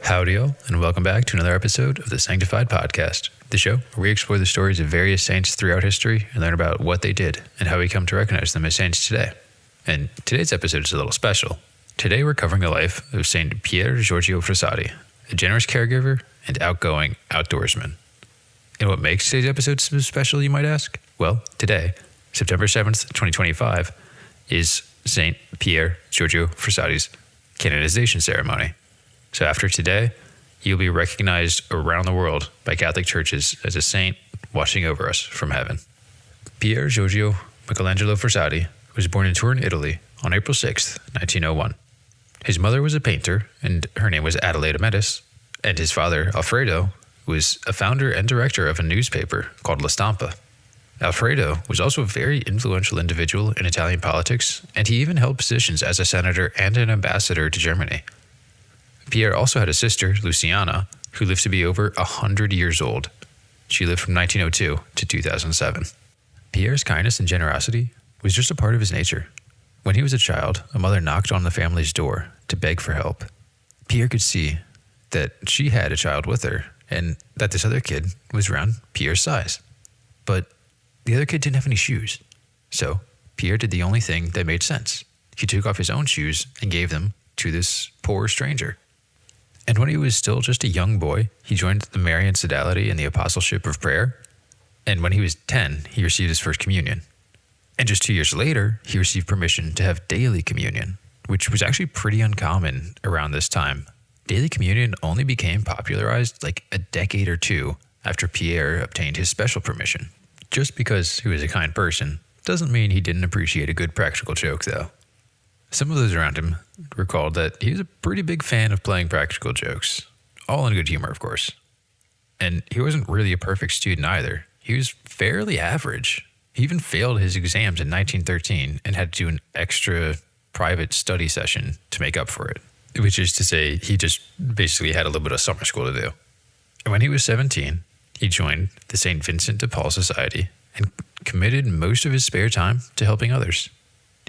Howdy all, and welcome back to another episode of the Sanctified Podcast, the show where we explore the stories of various saints throughout history and learn about what they did and how we come to recognize them as saints today. And today's episode is a little special. Today we're covering the life of Saint Pier Giorgio Frassati, a generous caregiver and outgoing outdoorsman. And what makes today's episode so special, you might ask? Well, today, September 7th, 2025, is Saint Pier Giorgio Frassati's canonization ceremony. So after today, you'll be recognized around the world by Catholic churches as a saint watching over us from heaven. Pier Giorgio Michelangelo Frassati was born in Turin, Italy on April 6, 1901. His mother was a painter, and her name was Adelaide Metis, and his father, Alfredo, was a founder and director of a newspaper called La Stampa. Alfredo was also a very influential individual in Italian politics, and he even held positions as a senator and an ambassador to Germany. Pier also had a sister, Luciana, who lived to be over 100 years old. She lived from 1902 to 2007. Pierre's kindness and generosity was just a part of his nature. When he was a child, a mother knocked on the family's door to beg for help. Pier could see that she had a child with her and that this other kid was around Pierre's size. But the other kid didn't have any shoes. So Pier did the only thing that made sense. He took off his own shoes and gave them to this poor stranger. And when he was still just a young boy, he joined the Marian Sodality and the Apostleship of Prayer. And when he was 10, he received his first communion. And just 2 years later, he received permission to have daily communion, which was actually pretty uncommon around this time. Daily communion only became popularized like a decade or two after Pierre obtained his special permission. Just because he was a kind person doesn't mean he didn't appreciate a good practical joke, though. Some of those around him recalled that he was a pretty big fan of playing practical jokes, all in good humor, of course. And he wasn't really a perfect student either. He was fairly average. He even failed his exams in 1913 and had to do an extra private study session to make up for it, which is to say he just basically had a little bit of summer school to do. And when he was 17, he joined the St. Vincent de Paul Society and committed most of his spare time to helping others.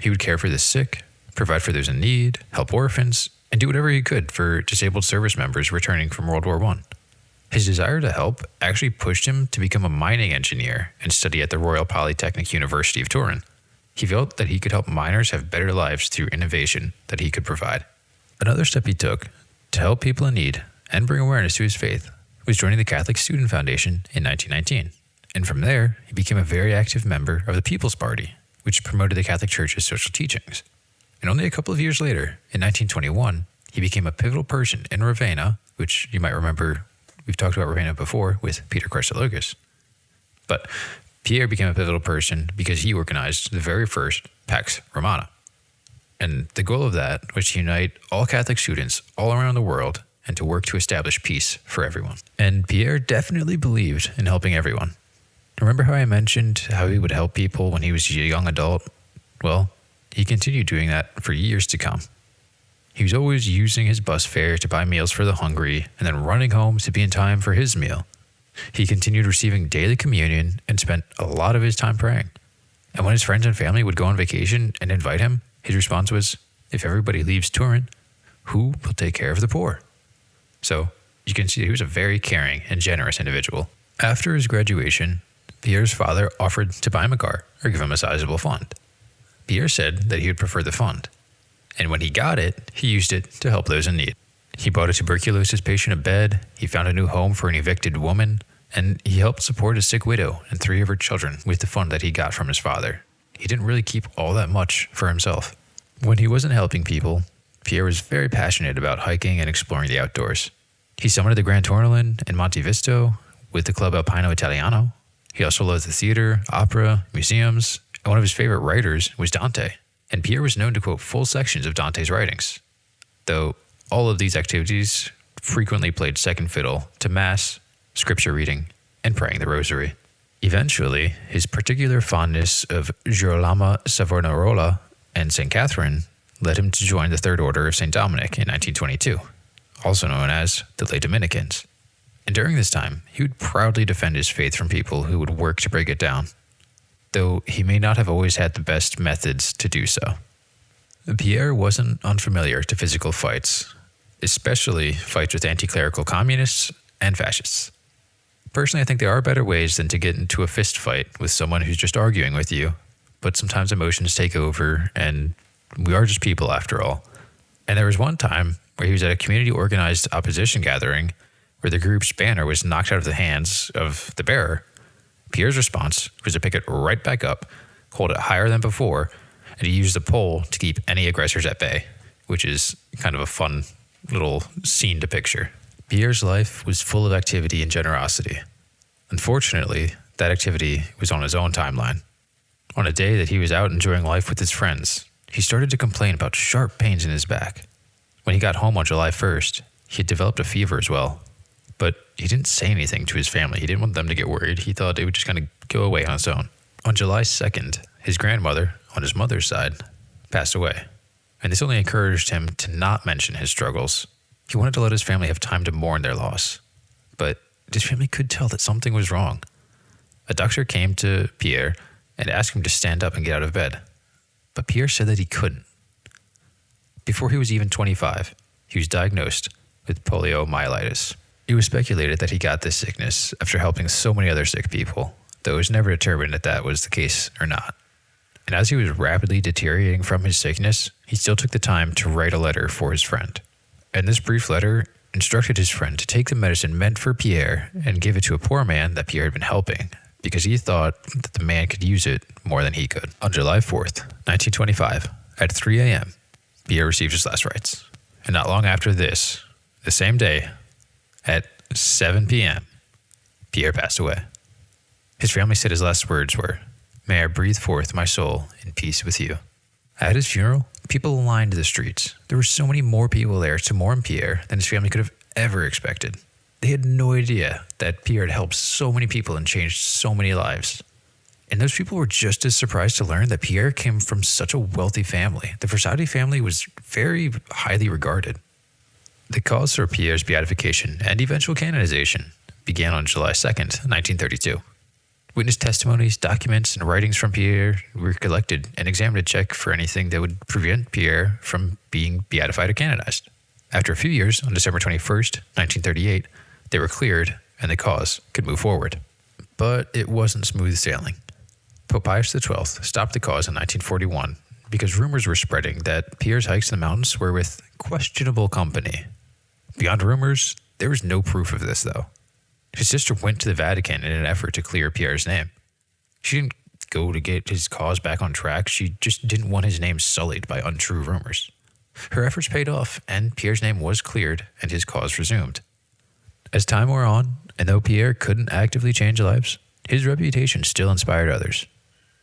He would care for the sick, provide for those in need, help orphans, and do whatever he could for disabled service members returning from World War I. His desire to help actually pushed him to become a mining engineer and study at the Royal Polytechnic University of Turin. He felt that he could help miners have better lives through innovation that he could provide. Another step he took to help people in need and bring awareness to his faith was joining the Catholic Student Foundation in 1919. And from there, he became a very active member of the People's Party, which promoted the Catholic Church's social teachings. And only a couple of years later, in 1921, he became a pivotal person in Ravenna, which you might remember we've talked about Ravenna before with Peter Christologus. But Pierre became a pivotal person because he organized the very first Pax Romana. And the goal of that was to unite all Catholic students all around the world and to work to establish peace for everyone. And Pierre definitely believed in helping everyone. Remember how I mentioned how he would help people when he was a young adult? Well, he continued doing that for years to come. He was always using his bus fare to buy meals for the hungry and then running home to be in time for his meal. He continued receiving daily communion and spent a lot of his time praying. And when his friends and family would go on vacation and invite him, his response was, if everybody leaves Turin, who will take care of the poor? So you can see he was a very caring and generous individual. After his graduation, Pierre's father offered to buy him a car or give him a sizable fund. Pierre said that he would prefer the fund. And when he got it, he used it to help those in need. He bought a tuberculosis patient a bed, he found a new home for an evicted woman, and he helped support a sick widow and 3 of her children with the fund that he got from his father. He didn't really keep all that much for himself. When he wasn't helping people, Pierre was very passionate about hiking and exploring the outdoors. He summited the Grand Tourmaline in Monte Visto with the Club Alpino Italiano. He also loved the theater, opera, museums, and one of his favorite writers was Dante. And Pierre was known to quote full sections of Dante's writings, though all of these activities frequently played second fiddle to Mass, scripture reading, and praying the rosary. Eventually, his particular fondness of Girolamo Savonarola and St. Catherine led him to join the Third Order of St. Dominic in 1922, also known as the Lay Dominicans. And during this time, he would proudly defend his faith from people who would work to break it down, though he may not have always had the best methods to do so. Pierre wasn't unfamiliar to physical fights, especially fights with anti-clerical communists and fascists. Personally, I think there are better ways than to get into a fist fight with someone who's just arguing with you, but sometimes emotions take over, and we are just people after all. And there was one time where he was at a community-organized opposition gathering where the group's banner was knocked out of the hands of the bearer. Pierre's response was to pick it right back up, hold it higher than before, and he used the pole to keep any aggressors at bay, which is kind of a fun little scene to picture. Pierre's life was full of activity and generosity. Unfortunately, that activity was on his own timeline. On a day that he was out enjoying life with his friends, he started to complain about sharp pains in his back. When he got home on July 1st, he had developed a fever as well. But he didn't say anything to his family. He didn't want them to get worried. He thought it would just kind of go away on its own. On July 2nd, his grandmother, on his mother's side, passed away. And this only encouraged him to not mention his struggles. He wanted to let his family have time to mourn their loss. But his family could tell that something was wrong. A doctor came to Pierre and asked him to stand up and get out of bed. But Pierre said that he couldn't. Before he was even 25, he was diagnosed with poliomyelitis. It was speculated that he got this sickness after helping so many other sick people, though it was never determined if that was the case or not. And as he was rapidly deteriorating from his sickness, he still took the time to write a letter for his friend. And this brief letter instructed his friend to take the medicine meant for Pierre and give it to a poor man that Pierre had been helping, because he thought that the man could use it more than he could. On July 4th, 1925, at 3 a.m., Pierre received his last rites. And not long after this, the same day, at 7 p.m., Pierre passed away. His family said his last words were, "May I breathe forth my soul in peace with you." At his funeral, people lined the streets. There were so many more people there to mourn Pierre than his family could have ever expected. They had no idea that Pierre had helped so many people and changed so many lives. And those people were just as surprised to learn that Pierre came from such a wealthy family. The Frassati family was very highly regarded. The cause for Pierre's beatification and eventual canonization began on July 2nd, 1932. Witness testimonies, documents, and writings from Pierre were collected and examined to check for anything that would prevent Pierre from being beatified or canonized. After a few years, on December 21st, 1938, they were cleared and the cause could move forward. But it wasn't smooth sailing. Pope Pius XII stopped the cause in 1941 because rumors were spreading that Pierre's hikes in the mountains were with questionable company. Beyond rumors, there was no proof of this, though. His sister went to the Vatican in an effort to clear Pierre's name. She didn't go to get his cause back on track. She just didn't want his name sullied by untrue rumors. Her efforts paid off, and Pierre's name was cleared and his cause resumed. As time wore on, and though Pierre couldn't actively change lives, his reputation still inspired others.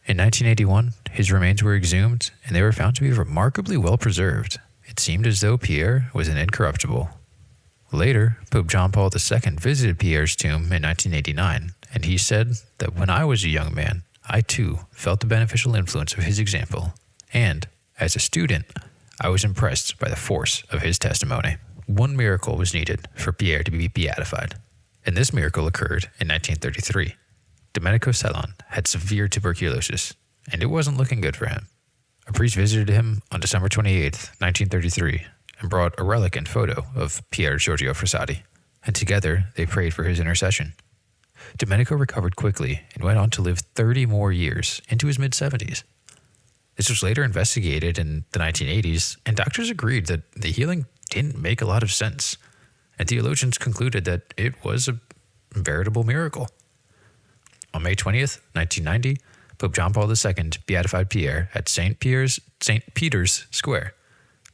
In 1981, his remains were exhumed, and they were found to be remarkably well preserved. It seemed as though Pierre was an incorruptible. Later, Pope John Paul II visited Pierre's tomb in 1989, and he said that when I was a young man, I too felt the beneficial influence of his example, and, as a student, I was impressed by the force of his testimony. One miracle was needed for Pierre to be beatified, and this miracle occurred in 1933. Domenico Celan had severe tuberculosis, and it wasn't looking good for him. A priest visited him on December 28, 1933, and brought a relic and photo of Pier Giorgio Frassati, and together they prayed for his intercession. Domenico recovered quickly and went on to live 30 more years into his mid-70s. This was later investigated in the 1980s, and doctors agreed that the healing didn't make a lot of sense, and theologians concluded that it was a veritable miracle. On May 20th, 1990, Pope John Paul II beatified Pierre at St. Peter's Square.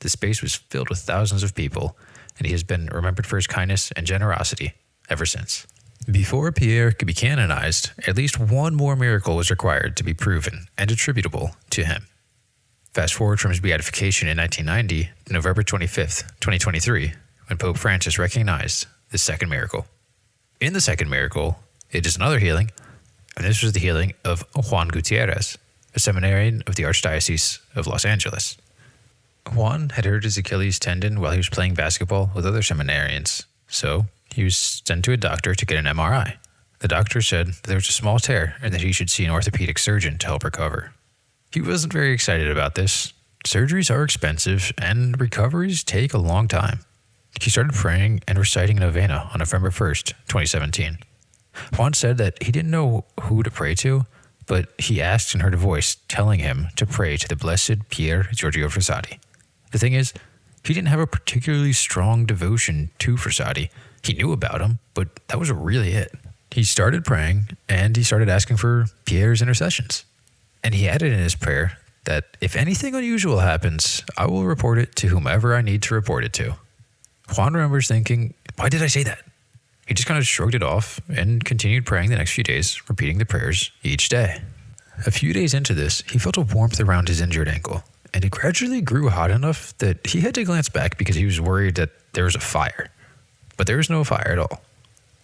The space was filled with thousands of people, and he has been remembered for his kindness and generosity ever since. Before Pierre could be canonized, at least one more miracle was required to be proven and attributable to him. Fast forward from his beatification in 1990 to November 25th, 2023, when Pope Francis recognized the second miracle. In the second miracle, it is another healing, and this was the healing of Juan Gutierrez, a seminarian of the Archdiocese of Los Angeles. Juan had hurt his Achilles tendon while he was playing basketball with other seminarians, so he was sent to a doctor to get an MRI. The doctor said that there was a small tear and that he should see an orthopedic surgeon to help recover. He wasn't very excited about this. Surgeries are expensive and recoveries take a long time. He started praying and reciting a novena on November 1st, 2017. Juan said that he didn't know who to pray to, but he asked and heard a voice telling him to pray to the blessed Pier Giorgio Frassati. The thing is, he didn't have a particularly strong devotion to Frassati. He knew about him, but that was really it. He started praying, and he started asking for Pierre's intercessions. And he added in his prayer that if anything unusual happens, I will report it to whomever I need to report it to. Juan remembers thinking, why did I say that? He just kind of shrugged it off and continued praying the next few days, repeating the prayers each day. A few days into this, he felt a warmth around his injured ankle, and it gradually grew hot enough that he had to glance back because he was worried that there was a fire. But there was no fire at all.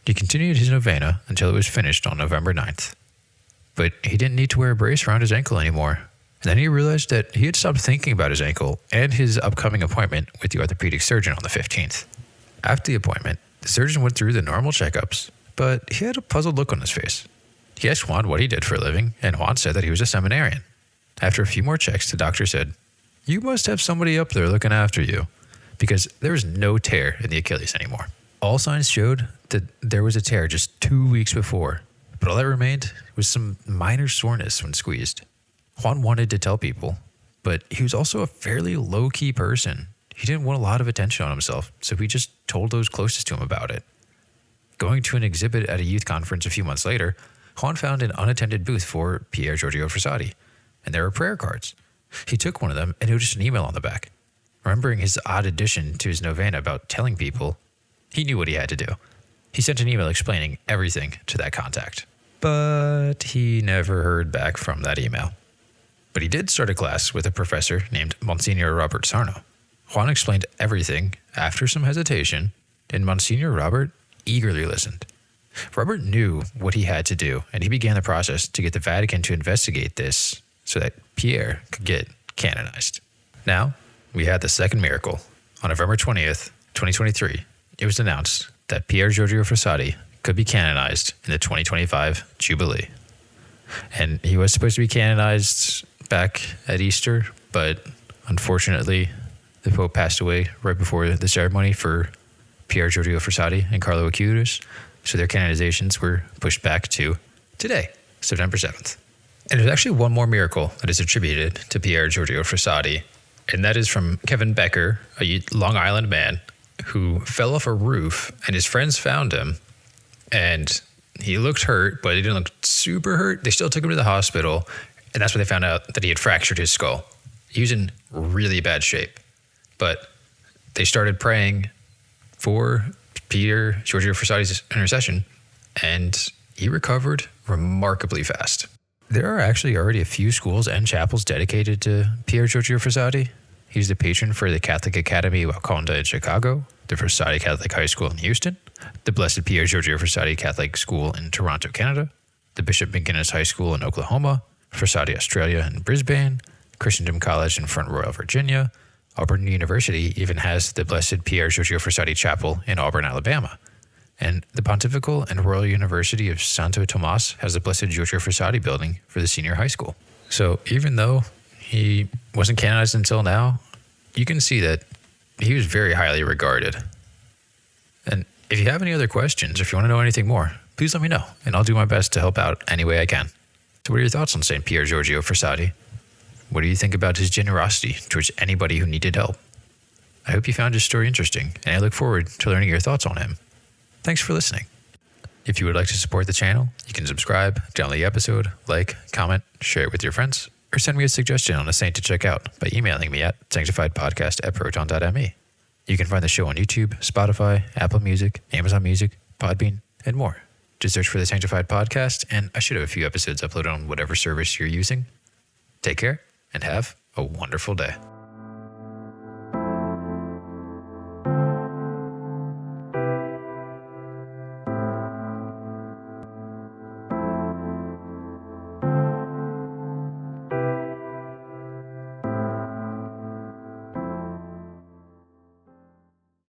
He continued his novena until it was finished on November 9th. But he didn't need to wear a brace around his ankle anymore. And then he realized that he had stopped thinking about his ankle and his upcoming appointment with the orthopedic surgeon on the 15th. After the appointment, the surgeon went through the normal checkups, but he had a puzzled look on his face. He asked Juan what he did for a living, and Juan said that he was a seminarian. After a few more checks, the doctor said, "You must have somebody up there looking after you," because there was no tear in the Achilles anymore. All signs showed that there was a tear just 2 weeks before, but all that remained was some minor soreness when squeezed. Juan wanted to tell people, but he was also a fairly low-key person. He didn't want a lot of attention on himself, so he just told those closest to him about it. Going to an exhibit at a youth conference a few months later, Juan found an unattended booth for Pier Giorgio Frassati, and there were prayer cards. He took one of them and noticed an email on the back. Remembering his odd addition to his novena about telling people, he knew what he had to do. He sent an email explaining everything to that contact. But he never heard back from that email. But he did start a class with a professor named Monsignor Robert Sarno. Juan explained everything after some hesitation, and Monsignor Robert eagerly listened. Robert knew what he had to do, and he began the process to get the Vatican to investigate this so that Pierre could get canonized. Now, we had the second miracle. On November 20th, 2023, it was announced that Pier Giorgio Frassati could be canonized in the 2025 Jubilee. And he was supposed to be canonized back at Easter, but unfortunately, the Pope passed away right before the ceremony for Pier Giorgio Frassati and Carlo Acutis, so their canonizations were pushed back to today, September 7th. And there's actually one more miracle that is attributed to Pier Giorgio Frassati, and that is from Kevin Becker, a Long Island man who fell off a roof, and his friends found him, and he looked hurt, but he didn't look super hurt. They still took him to the hospital, and that's when they found out that he had fractured his skull. He was in really bad shape. But they started praying for Pier Giorgio Frassati's intercession, and he recovered remarkably fast. There are actually already a few schools and chapels dedicated to Pier Giorgio Frassati. He's the patron for the Catholic Academy Wakonda in Chicago, the Frassati Catholic High School in Houston, the Blessed Pier Giorgio Frassati Catholic School in Toronto, Canada, the Bishop McGuinness High School in Oklahoma, Frassati Australia in Brisbane, Christendom College in Front Royal, Virginia. Auburn University even has the Blessed Pier Giorgio Frassati Chapel in Auburn, Alabama. And the Pontifical and Royal University of Santo Tomas has the Blessed Giorgio Frassati building for the senior high school. So even though he wasn't canonized until now, you can see that he was very highly regarded. And if you have any other questions, or if you want to know anything more, please let me know, and I'll do my best to help out any way I can. So what are your thoughts on St. Pier Giorgio Frassati? What do you think about his generosity towards anybody who needed help? I hope you found his story interesting, and I look forward to learning your thoughts on him. Thanks for listening. If you would like to support the channel, you can subscribe, download the episode, like, comment, share it with your friends, or send me a suggestion on a saint to check out by emailing me at sanctifiedpodcast@proton.me. You can find the show on YouTube, Spotify, Apple Music, Amazon Music, Podbean, and more. Just search for the Sanctified Podcast, and I should have a few episodes uploaded on whatever service you're using. Take care, and have a wonderful day.